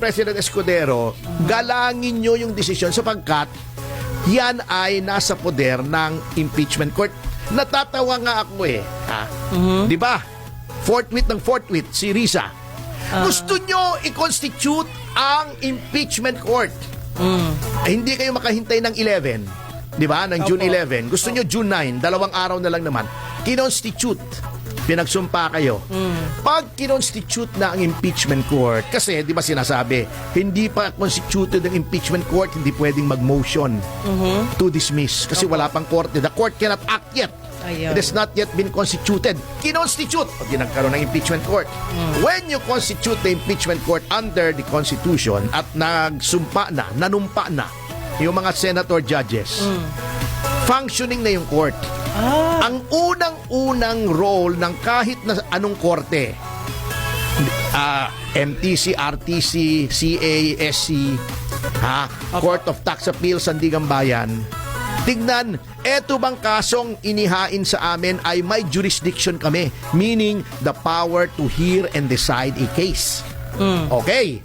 President Escudero, galangin nyo yung desisyon sapagkat yan ay nasa poder ng impeachment court. Natatawa nga ako Di ba? Forthwith si Risa. Gusto nyo i-constitute ang impeachment court. Hindi kayo makahintay ng 11. Di ba? Ng June 11. Gusto nyo June 9. 2 araw na lang naman. Kinonstitute. Pinagsumpa kayo. Pag kinonstitute na ang impeachment court, kasi di ba sinasabi, hindi pa constituted ang impeachment court, hindi pwedeng mag-motion to dismiss. Kasi wala pang korte. The court cannot act yet. It has not yet been constituted. Kinonstitute pag nagkaroon ng impeachment court. When you constitute the impeachment court under the Constitution at nanumpa na yung mga senator judges, functioning na yung court. Ang unang-unang role ng kahit na anong korte, MTC, RTC, CASC, Court of Tax Appeals, Sandigan Bayan, tignan, eto bang kasong inihain sa amin ay may jurisdiction kami, meaning the power to hear and decide a case. Okay.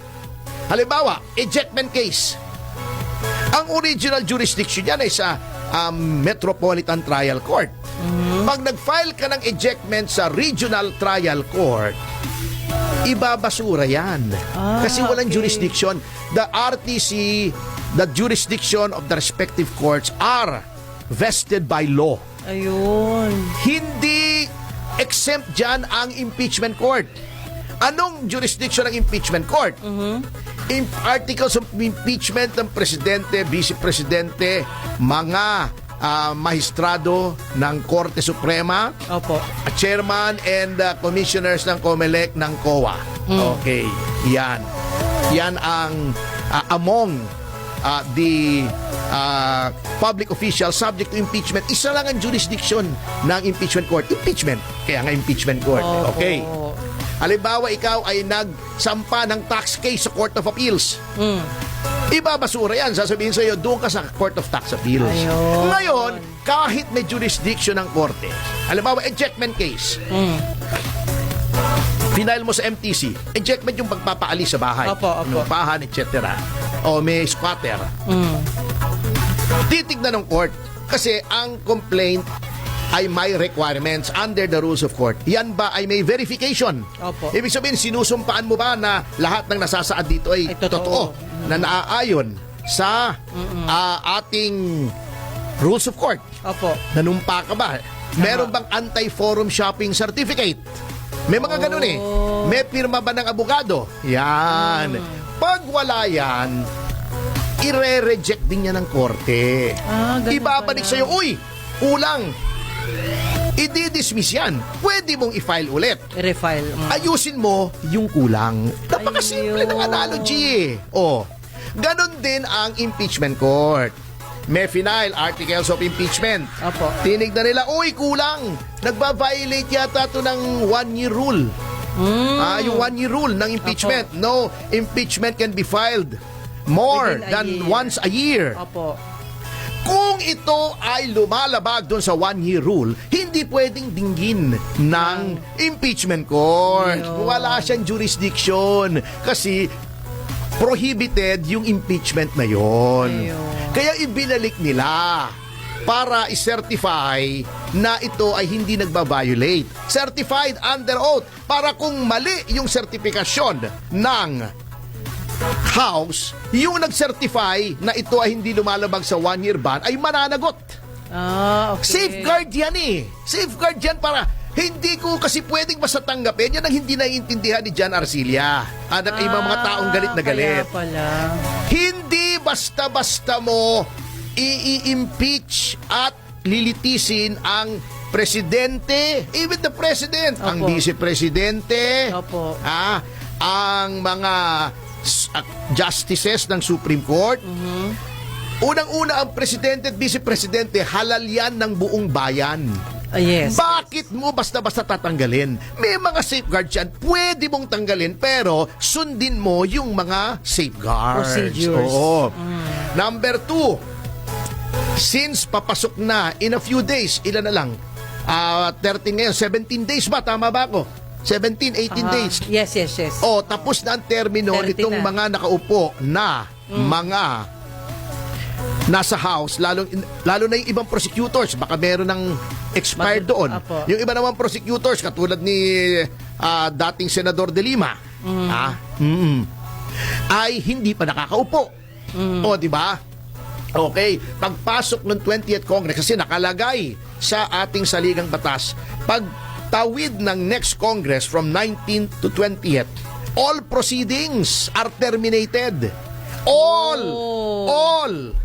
Halimbawa, ejectment case. Ang original jurisdiction yan ay sa Metropolitan Trial Court. Pag nag-file ka ng ejectment sa Regional Trial Court, ibabasura yan. Kasi walang jurisdiction. The RTC, the jurisdiction of the respective courts are vested by law. Ayun. Hindi exempt dyan ang impeachment court. Anong jurisdiction ng impeachment court? Articles of impeachment ng presidente, vice-presidente, mga mahistrado ng Korte Suprema, chairman and commissioners ng COMELEC ng COA. Okay, yan. Yan ang among the public officials subject to impeachment. Isa lang ang jurisdiction ng impeachment court. Impeachment. Kaya nga impeachment court. Okay. Halimbawa, ikaw ay nagsampa ng tax case sa Court of Appeals. Ibabasura yan. Sasabihin sa iyo, doon ka sa Court of Tax Appeals. Ayun. Ngayon, kahit may jurisdiction ng korte, halimbawa, ejectment case. Final mo sa MTC, ejectment yung pagpapaalis sa bahay. Lupahan, etc. O may squatter. Titignan ng court kasi ang complaint ay may requirements under the rules of court. Yan ba ay may verification? Ibig sabihin, sinusumpaan mo ba na lahat ng nasasaad dito ay totoo na naaayon sa ating rules of court? Nanumpa ka ba? Meron bang anti-forum shopping certificate? May mga ganun May pirma ba ng abogado? Yan. Pag wala yan, ire-reject din yan ng korte. Ibabalik sa'yo, uy, kulang. I-dismiss yan. Pwede mong i-file ulit. I-refile. Ayusin mo yung kulang. Napakasimple ng analogy ganon din ang impeachment court. May final articles of impeachment. Tinignan nila, uy, kulang. Nagba-violate yata to ng 1-year rule. Yung 1-year rule ng impeachment. No impeachment can be filed more than once a year. Kung ito ay lumalabag doon sa 1-year rule, hindi pwedeng dinggin ng impeachment court. Wala siyang jurisdiction kasi prohibited yung impeachment na yon. Kaya ibinalik nila para i-certify na ito ay hindi nagba-violate. Certified under oath para kung mali yung sertifikasyon ng House, yung nag-certify na ito ay hindi lumalabag sa 1-year ban ay mananagot. Safeguard yan Safeguard yan para hindi ko kasi pwedeng basta tanggapin. Yan ang hindi naiintindihan ni John Arcilla at ang ibang mga taong galit na galit. Hindi basta-basta mo i-impeach at lilitisin ang presidente, even the president, ang vice-presidente, ang mga justices ng Supreme Court. Unang-una ang presidente at vice-presidente, halal yan ng buong bayan. Bakit mo basta-basta tatanggalin? May mga safeguards yan. Pwede mong tanggalin pero sundin mo yung mga safeguards. Procedures. Number 2, since papasok na in a few days, ilan na lang? 13 ngayon, 17 days ba? Tama ba ako? 17, 18 days. Yes. O, tapos na ang termino 30 nitong na. mga nakaupo na mga nasa house, lalo na yung ibang prosecutors, baka meron ng expired doon. Apo. Yung iba naman prosecutors, katulad ni dating Senador De Lima, ay hindi pa nakakaupo. O, di ba? Okay, pagpasok ng 20th Congress, kasi nakalagay sa ating saligang batas, pagtawid ng next Congress from 19th to 20th, all proceedings are terminated. All!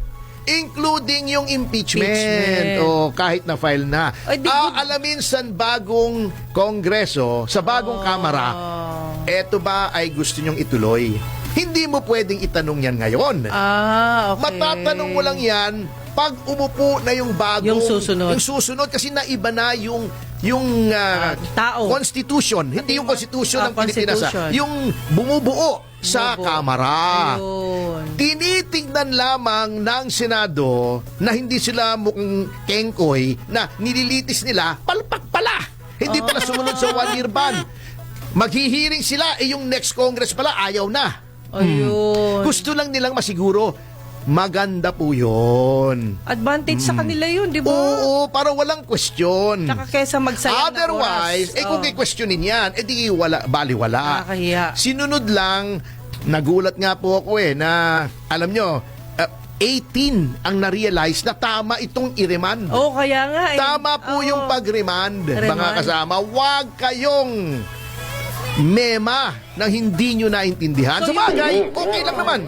Including yung impeachment. O, kahit na file na. Ay, Alamin sa bagong Kongreso, sa bagong Kamara, eto ba ay gusto nyong ituloy? Hindi mo pwedeng itanong yan ngayon. Okay. Matatanong mo lang yan pag umupo na yung bagong... Yung susunod. Yung susunod kasi naiba na yung tao. Constitution. Hindi yung Constitution ng Pilipinas. Constitution. Yung bumubuo sa Kamara. Ayun. Tinitingnan lamang ng Senado na hindi sila mukhang kengkoy na nililitis nila, palpak pala. Hindi pala sumunod sa one-year ban. Maghihiring sila, yung next Congress pala, ayaw na. Ayun. Gusto lang nilang masiguro. Maganda po yun. Advantage sa kanila yun, di ba? Oo, para walang question. Tsaka kesa magsayang Otherwise, ng oras. kung questionin yan, di baliwala. Nakakahiya. Sinunod lang, nagulat nga po ako na, alam nyo, 18 ang na-realize na tama itong i-remand. Kaya nga eh. Tama po yung pag-remand, mga Remand. kasama. Huwag kayong mema na hindi nyo naintindihan. So, Sa bagay, okay lang naman.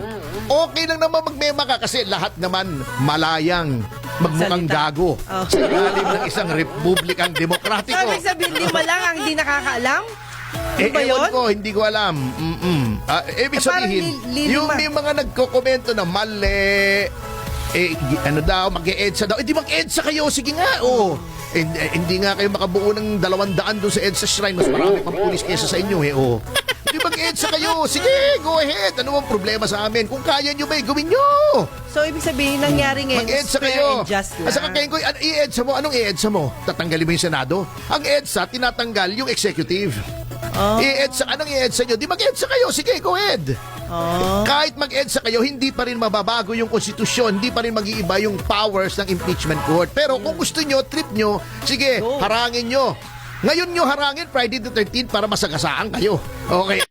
Okay lang naman magmema ka kasi lahat naman malayang magmukhang Salita. gago sa ilalim ng isang republikang demokratiko. So, ibig sabihin, 5 lang ang hindi nakakaalam? Yun ba Ewan yun? ko, hindi ko alam. Ibig Parang sabihin, yung may mga nagko-komento na mali, ano daw, mag-e-EDSA daw. Di mag-EDSA kayo, sige nga, hindi nga kayo makabuo ng 200 doon sa EDSA Shrine. Mas marami pang pulis kesa sa inyo, Di mag-EDSA kayo, sige, go ahead. Ano ang problema sa amin? Kung kaya nyo ba, gawin nyo. So, ibig sabihin, nangyari ngayon, Mag-EDSA fair kayo. and just lang. Asa ka, Kengoy, i-EDSA mo? Anong i-EDSA mo? Tatanggalin mo yung Senado? Ang EDSA, tinatanggal yung executive. I-EDSA, anong i-EDSA nyo? Di mag-EDSA kayo, sige, go ahead. Kahit mag-EDSA kayo, hindi pa rin mababago yung konstitusyon, hindi pa rin mag-iiba yung powers ng impeachment court. Pero kung gusto nyo, trip nyo, sige, harangin nyo. Ngayon nyo harangin Friday the 13th para masagasaan kayo. Okay.